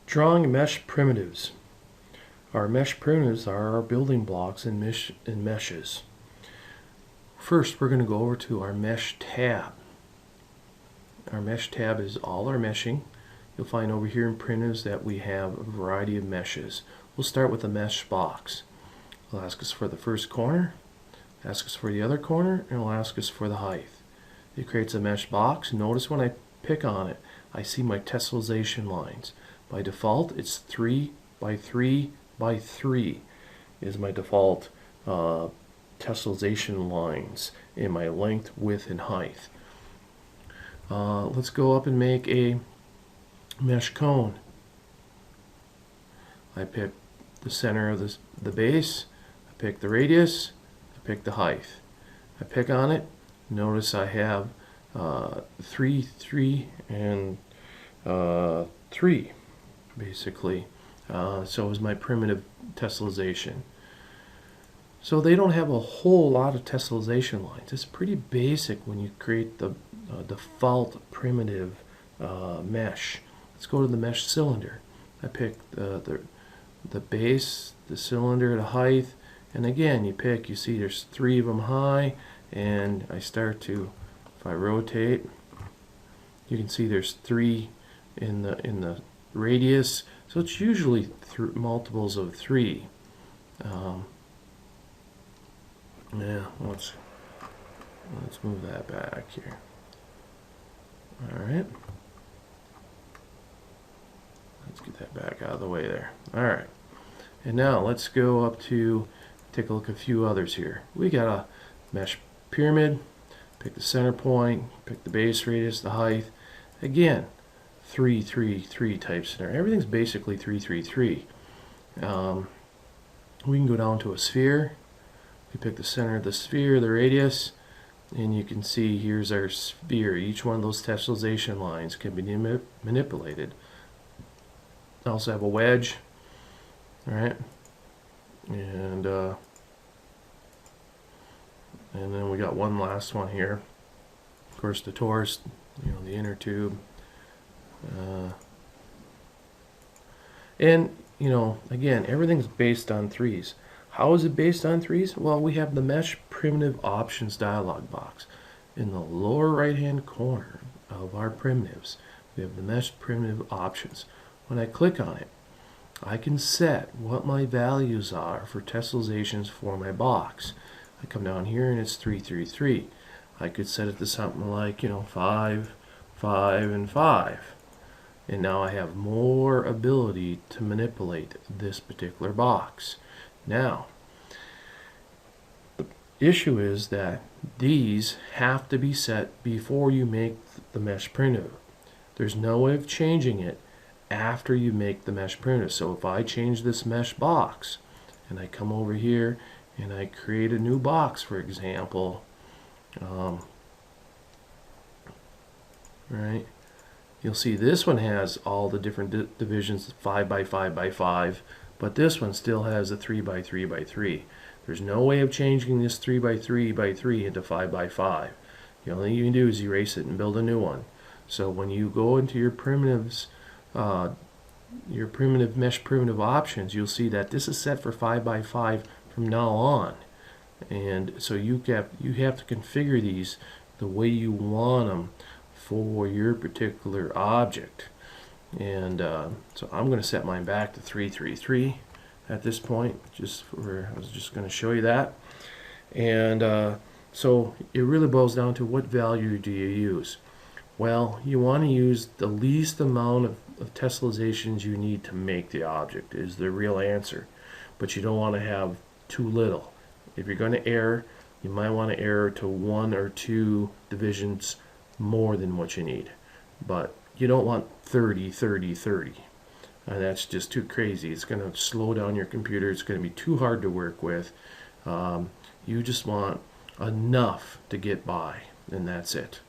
Drawing mesh primitives. Our mesh primitives are our building blocks in meshes. First, we're going to go over to our mesh tab. Our mesh tab is all our meshing. You'll find over here in primitives that we have a variety of meshes. We'll start with the mesh box. It'll ask us for the first corner, ask us for the other corner, and it'll ask us for the height. It creates a mesh box. Notice when I pick on it, I see my tessellation lines. By default, it's 3 by 3 by 3 is my default tessellation lines in my length, width, and height. Let's go up and make a mesh cone. I pick the center of the base, I pick the radius, I pick the height. I pick on it. Notice I have 3, 3, and 3 basically. So is my primitive tessellation. So they don't have a whole lot of tessellation lines. It's pretty basic when you create the default primitive mesh. Let's go to the mesh cylinder. I pick the base, the cylinder, the height, and again you see there's 3 of them high, and I start to, if I rotate, you can see there's 3 in the radius, so it's usually multiples of 3. Yeah, let's move that back here. All right, let's get that back out of the way there. All right, and now let's go up to take a look at a few others here. We got a mesh pyramid. Pick the center point, pick the base radius, the height. Again, 3, 3, 3 type scenario. Everything's basically 3, 3, 3. We can go down to a sphere. We pick the center of the sphere, the radius, and you can see here's our sphere. Each one of those tessellation lines can be manipulated. I also have a wedge, all right, and then we got one last one here. Of course, the torus, the inner tube. And again, everything's based on 3s. How is it based on 3s? Well, we have the mesh primitive options dialog box. In the lower right hand corner of our primitives, we have the mesh primitive options. When I click on it, I can set what my values are for tessellations for my box. I come down here and it's 3, 3, 3. I could set it to something like 5, 5, and 5. And now I have more ability to manipulate this particular box. Now, the issue is that these have to be set before you make the mesh primitive. There's no way of changing it after you make the mesh primitive. So if I change this mesh box and I come over here and I create a new box, for example, right, you'll see this one has all the different divisions, 5 by 5 by 5, but this one still has a 3 by 3 by 3. There's no way of changing this 3 by 3 by 3 into 5 by 5. The only thing you can do is erase it and build a new one. So when you go into your primitives, your primitive mesh primitive options, you'll see that this is set for 5 by 5 from now on. And so you have to configure these the way you want them for your particular object. And so I'm going to set mine back to 3, 3, 3 at this point. I was just going to show you that. And so it really boils down to what value do you use. Well, you want to use the least amount of tessellations you need to make the object is the real answer. But you don't want to have too little. If you're going to err, you might want to err to 1 or 2 divisions more than what you need. But you don't want 30, 30, 30. And that's just too crazy. It's going to slow down your computer. It's going to be too hard to work with. You just want enough to get by, and that's it.